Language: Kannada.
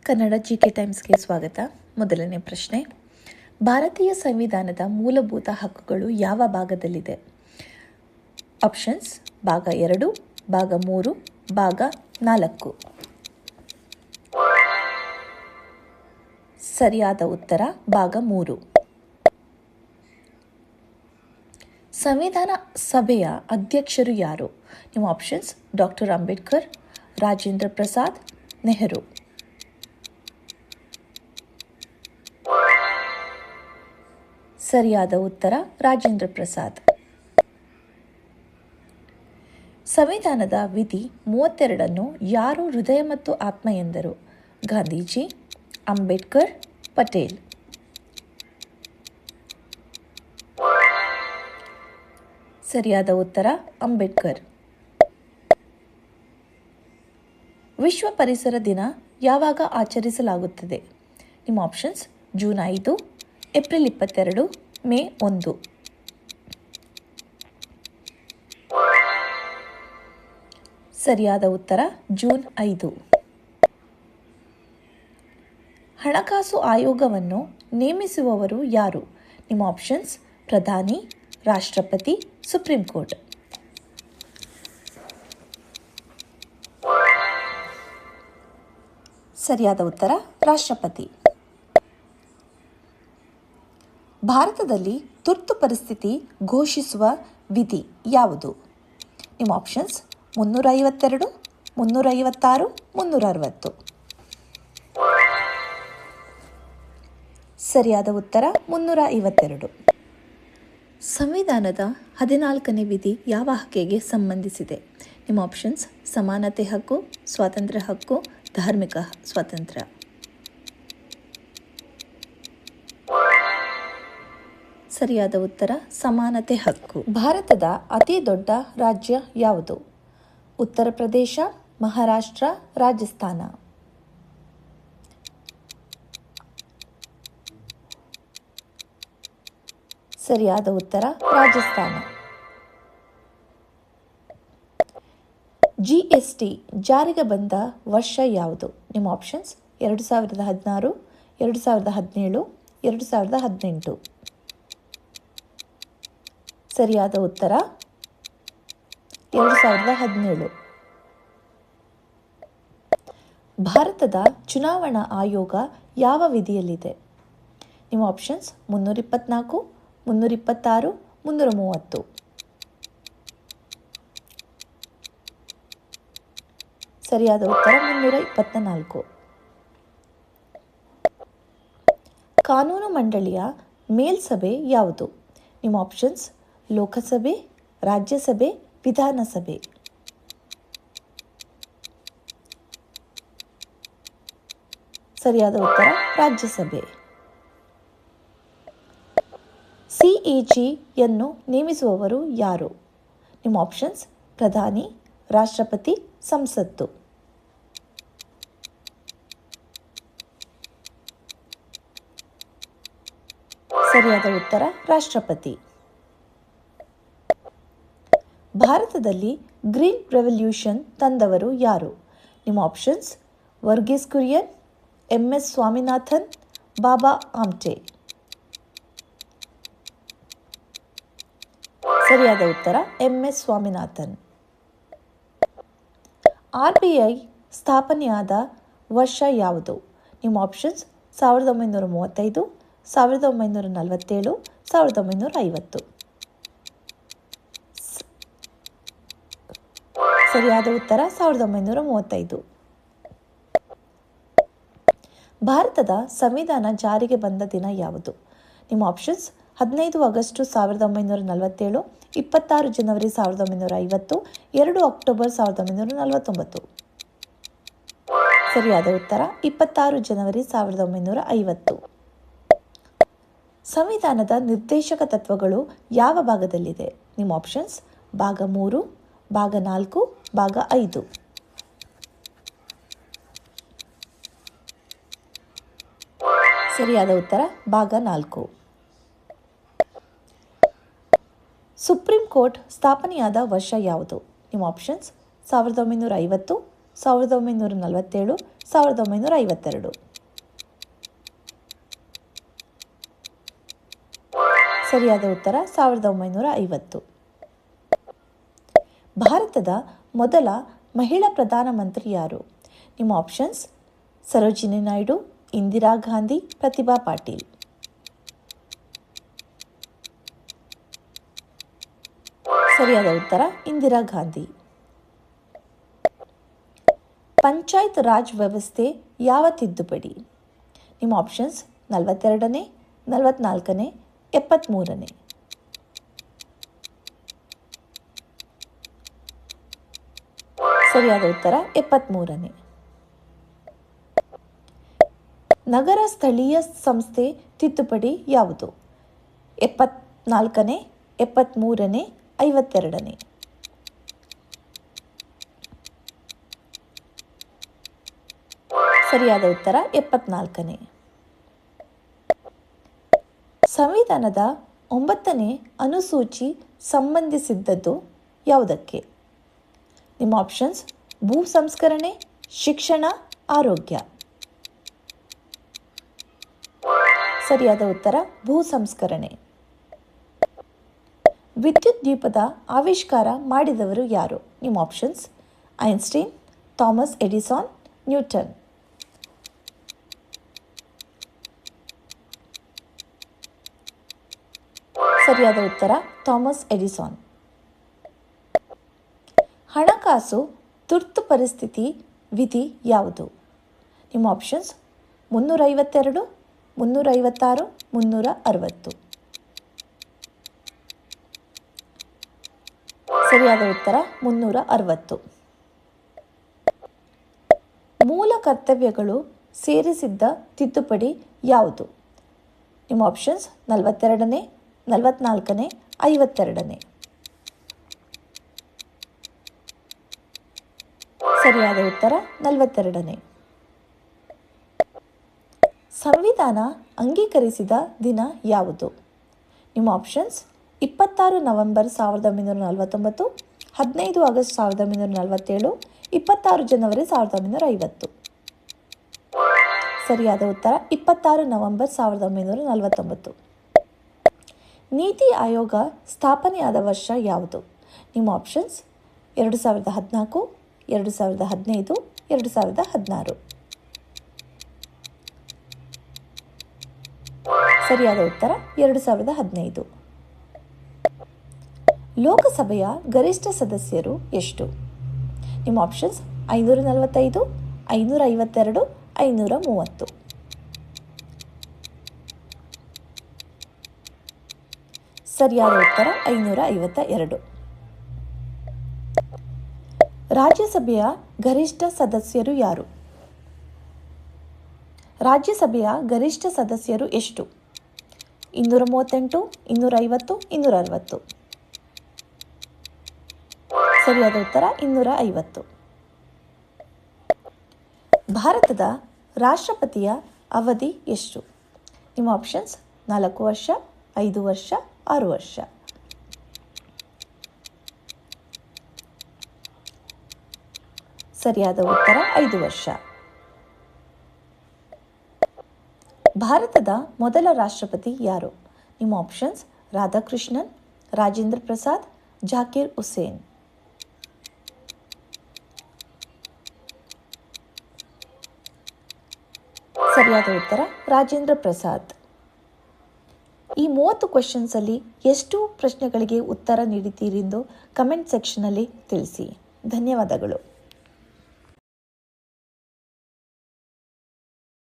ಕನ್ನಡ ಜಿಕೆ ಟೈಮ್ಸ್ಗೆ ಸ್ವಾಗತ. ಮೊದಲನೇ ಪ್ರಶ್ನೆ, ಭಾರತೀಯ ಸಂವಿಧಾನದ ಮೂಲಭೂತ ಹಕ್ಕುಗಳು ಯಾವ ಭಾಗದಲ್ಲಿದೆ? ಆಪ್ಷನ್ಸ್: ಭಾಗ 2, ಭಾಗ 3, ಭಾಗ 4. ಸರಿಯಾದ ಉತ್ತರ ಭಾಗ 3. ಸಂವಿಧಾನ ಸಭೆಯ ಅಧ್ಯಕ್ಷರು ಯಾರು? ನಿಮ್ಮ ಆಪ್ಷನ್ಸ್: ಡಾಕ್ಟರ್ ಅಂಬೇಡ್ಕರ್, ರಾಜೇಂದ್ರ ಪ್ರಸಾದ್, ನೆಹರು. ಸರಿಯಾದ ಉತ್ತರ ರಾಜೇಂದ್ರ ಪ್ರಸಾದ್. ಸಂವಿಧಾನದ ವಿಧಿ 32 ಯಾರು ಹೃದಯ ಮತ್ತು ಆತ್ಮ ಎಂದರು? ಗಾಂಧೀಜಿ, ಅಂಬೇಡ್ಕರ್, ಪಟೇಲ್. ಸರಿಯಾದ ಉತ್ತರ ಅಂಬೇಡ್ಕರ್. ವಿಶ್ವ ಪರಿಸರ ದಿನ ಯಾವಾಗ ಆಚರಿಸಲಾಗುತ್ತದೆ? ನಿಮ್ಮ ಆಪ್ಷನ್ಸ್: ಜೂನ್ 5, ಏಪ್ರಿಲ್ 22, ಮೇ 1. ಸರಿಯಾದ ಉತ್ತರ ಜೂನ್ 5. ಹಣಕಾಸು ಆಯೋಗವನ್ನು ನೇಮಿಸುವವರು ಯಾರು? ನಿಮ್ಮ ಆಪ್ಷನ್ಸ್: ಪ್ರಧಾನಿ, ರಾಷ್ಟ್ರಪತಿ, ಸುಪ್ರೀಂ ಕೋರ್ಟ್. ಸರಿಯಾದ ಉತ್ತರ ರಾಷ್ಟ್ರಪತಿ. ಭಾರತದಲ್ಲಿ ತುರ್ತು ಪರಿಸ್ಥಿತಿ ಘೋಷಿಸುವ ವಿಧಿ ಯಾವುದು? ನಿಮ್ಮ ಆಪ್ಷನ್ಸ್: 352, 356, 360. ಸರಿಯಾದ ಉತ್ತರ 352. ಸಂವಿಧಾನದ 14ನೇ ವಿಧಿ ಯಾವ ಹಕ್ಕಿಗೆ ಸಂಬಂಧಿಸಿದೆ? ನಿಮ್ಮ ಆಪ್ಷನ್ಸ್: ಸಮಾನತೆ ಹಕ್ಕು, ಸ್ವಾತಂತ್ರ್ಯ ಹಕ್ಕು, ಧಾರ್ಮಿಕ ಸ್ವಾತಂತ್ರ್ಯ. ಸರಿಯಾದ ಉತ್ತರ ಸಮಾನತೆ ಹಕ್ಕು. ಭಾರತದ ಅತಿ ದೊಡ್ಡ ರಾಜ್ಯ ಯಾವುದು? ಉತ್ತರ ಪ್ರದೇಶ, ಮಹಾರಾಷ್ಟ್ರ, ರಾಜಸ್ಥಾನ. ಸರಿಯಾದ ಉತ್ತರ ರಾಜಸ್ಥಾನ. GST ಜಾರಿಗೆ ಬಂದ ವರ್ಷ ಯಾವುದು? ನಿಮ್ಮ ಆಪ್ಷನ್ಸ್: 2016, 2017, 2018. ಸರಿಯಾದ ಉತ್ತರ 2017. ಭಾರತದ ಚುನಾವಣಾ ಆಯೋಗ ಯಾವ ವಿಧಿಯಲ್ಲಿದೆ? ನಿಮ್ಮ ಆಪ್ಷನ್ಸ್: 324, 326, 330. ಸರಿಯಾದ ಉತ್ತರ 324. ಕಾನೂನು ಮಂಡಳಿಯ ಮೇಲ್ಸಭೆ ಯಾವುದು? ನಿಮ್ಮ ಆಪ್ಷನ್ಸ್: ಲೋಕಸಭೆ, ರಾಜ್ಯಸಭೆ, ವಿಧಾನಸಭೆ. ಸರಿಯಾದ ಉತ್ತರ ರಾಜ್ಯಸಭೆ. CAG ಯನ್ನು ನೇಮಿಸುವವರು ಯಾರು? ನಿಮ್ಮ ಆಪ್ಷನ್ಸ್: ಪ್ರಧಾನಿ, ರಾಷ್ಟ್ರಪತಿ, ಸಂಸತ್ತು. ಸರಿಯಾದ ಉತ್ತರ ರಾಷ್ಟ್ರಪತಿ. ಭಾರತದಲ್ಲಿ ಗ್ರೀನ್ ರೆವಲ್ಯೂಷನ್ ತಂದವರು ಯಾರು? ನಿಮ್ಮ ಆಪ್ಷನ್ಸ್: ವರ್ಗೀಸ್ ಕುರಿಯನ್, MS ಸ್ವಾಮಿನಾಥನ್, ಬಾಬಾ ಆಮ್ಟೆ. ಸರಿಯಾದ ಉತ್ತರ MS ಸ್ವಾಮಿನಾಥನ್. RBI ಸ್ಥಾಪನೆಯಾದ ವರ್ಷ ಯಾವುದು? ನಿಮ್ಮ ಆಪ್ಷನ್ಸ್: 1935, 1947, 1950. ಸರಿಯಾದ ಉತ್ತರ 1935. ಭಾರತದ ಸಂವಿಧಾನ ಜಾರಿಗೆ ಬಂದ ದಿನ ಯಾವುದು? ನಿಮ್ಮ ಆಪ್ಷನ್ಸ್: 15 ಆಗಸ್ಟ್ 1947, 26 ಜನವರಿ 1950, 2 ಅಕ್ಟೋಬರ್ 1949. ಸರಿಯಾದ ಉತ್ತರ 26 ಜನವರಿ 1950. ಸಂವಿಧಾನದ ನಿರ್ದೇಶಕ ತತ್ವಗಳು ಯಾವ ಭಾಗದಲ್ಲಿದೆ? ನಿಮ್ಮ ಆಪ್ಷನ್ಸ್: ಭಾಗ 3, ಭಾಗ 4, ಭಾಗ 5. ಸರಿಯಾದ ಉತ್ತರ ಭಾಗ 4. ಸುಪ್ರೀಂ ಕೋರ್ಟ್ ಸ್ಥಾಪನೆಯಾದ ವರ್ಷ ಯಾವುದು? ನಿಮ್ಮ ಆಪ್ಷನ್ಸ್: 1950, 1947, 1952. ಸರಿಯಾದ ಉತ್ತರ 1950. ಭಾರತದ ಮೊದಲ ಮಹಿಳಾ ಪ್ರಧಾನಮಂತ್ರಿ ಯಾರು? ನಿಮ್ಮ ಆಪ್ಷನ್ಸ್: ಸರೋಜಿನಿ ನಾಯ್ಡು, ಇಂದಿರಾ ಗಾಂಧಿ, ಪ್ರತಿಭಾ ಪಾಟೀಲ್. ಸರಿಯಾದ ಉತ್ತರ ಇಂದಿರಾ ಗಾಂಧಿ. ಪಂಚಾಯತ್ ರಾಜ್ ವ್ಯವಸ್ಥೆ ಯಾವ ತಿದ್ದುಪಡಿ? ನಿಮ್ಮ ಆಪ್ಷನ್ಸ್: 42ನೇ, 44ನೇ, 73ನೇ. ಸರಿಯಾದ ಉತ್ತರ 73ನೇ. ನಗರ ಸ್ಥಳೀಯ ಸಂಸ್ಥೆ ತಿದ್ದುಪಡಿ ಯಾವುದು? 74ನೇ, 73ನೇ, 52ನೇ. ಸರಿಯಾದ ಉತ್ತರ 74ನೇ. ಸಂವಿಧಾನದ 9ನೇ ಅನುಸೂಚಿ ಸಂಬಂಧಿಸಿದ್ದದ್ದು ಯಾವುದಕ್ಕೆ? ನಿಮ್ಮ ಆಪ್ಷನ್ಸ್: ಭೂ ಸಂಸ್ಕರಣೆ, ಶಿಕ್ಷಣ, ಆರೋಗ್ಯ. ಸರಿಯಾದ ಉತ್ತರ ಭೂ ಸಂಸ್ಕರಣೆ. ವಿದ್ಯುತ್ ದೀಪದ ಆವಿಷ್ಕಾರ ಮಾಡಿದವರು ಯಾರು? ನಿಮ್ಮ ಆಪ್ಷನ್ಸ್: ಐನ್ಸ್ಟೀನ್, ಥಾಮಸ್ ಎಡಿಸಾನ್, ನ್ಯೂಟನ್. ಸರಿಯಾದ ಉತ್ತರ ಥಾಮಸ್ ಎಡಿಸಾನ್. ಹಣಕಾಸು ತುರ್ತು ಪರಿಸ್ಥಿತಿ ವಿಧಿ ಯಾವುದು? ನಿಮ್ಮ ಆಪ್ಷನ್ಸ್: 352, 356, 360. ಸರಿಯಾದ ಉತ್ತರ 360. ಮೂಲ ಕರ್ತವ್ಯಗಳು ಸೇರಿಸಿದ್ದ ತಿದ್ದುಪಡಿ ಯಾವುದು? ನಿಮ್ಮ ಆಪ್ಷನ್ಸ್: 42ನೇ, 44ನೇ, 52ನೇ. ಸರಿಯಾದ ಉತ್ತರ 42ನೇ. ಸಂವಿಧಾನ ಅಂಗೀಕರಿಸಿದ ದಿನ ಯಾವುದು? ನಿಮ್ಮ ಆಪ್ಷನ್ಸ್: 26 ನವೆಂಬರ್ 1949, 15 ಆಗಸ್ಟ್ 1947, 26 ಜನವರಿ 1950. ಸರಿಯಾದ ಉತ್ತರ 26 ನವೆಂಬರ್ 1949. ನೀತಿ ಆಯೋಗ ಸ್ಥಾಪನೆಯಾದ ವರ್ಷ ಯಾವುದು? ನಿಮ್ಮ ಆಪ್ಷನ್ಸ್: 2014, 2015, 2016. ಸರಿಯಾದ ಉತ್ತರ 2015. ಲೋಕಸಭೆಯ ಗರಿಷ್ಠ ಸದಸ್ಯರು ಎಷ್ಟು? ನಿಮ್ಮ ಆಪ್ಷನ್ಸ್: 545, 552, 530. ಸರಿಯಾದ ಉತ್ತರ 552. ರಾಜ್ಯಸಭೆಯ ಗರಿಷ್ಠ ಸದಸ್ಯರು ಯಾರು? ರಾಜ್ಯಸಭೆಯ ಗರಿಷ್ಠ ಸದಸ್ಯರು ಎಷ್ಟು? 238, 250, 260. ಸರಿಯಾದ ಉತ್ತರ 250. ಭಾರತದ ರಾಷ್ಟ್ರಪತಿಯ ಅವಧಿ ಎಷ್ಟು? ನಿಮ್ಮ ಆಪ್ಷನ್ಸ್: 4 ವರ್ಷ, 5 ವರ್ಷ, 6 ವರ್ಷ. ಸರಿಯಾದ ಉತ್ತರ 5 ವರ್ಷ. ಭಾರತದ ಮೊದಲ ರಾಷ್ಟ್ರಪತಿ ಯಾರು? ನಿಮ್ಮ ಆಪ್ಷನ್ಸ್: ರಾಧಾಕೃಷ್ಣನ್, ರಾಜೇಂದ್ರ ಪ್ರಸಾದ್, ಜಾಕಿರ್ ಹುಸೇನ್. ಸರಿಯಾದ ಉತ್ತರ ರಾಜೇಂದ್ರ ಪ್ರಸಾದ್. ಈ 30 ಕ್ವೆಶ್ಚನ್ಸಲ್ಲಿ ಎಷ್ಟು ಪ್ರಶ್ನೆಗಳಿಗೆ ಉತ್ತರ ನೀಡಿದ್ದೀರೆಂದು ಕಮೆಂಟ್ ಸೆಕ್ಷನಲ್ಲಿ ತಿಳಿಸಿ. ಧನ್ಯವಾದಗಳು.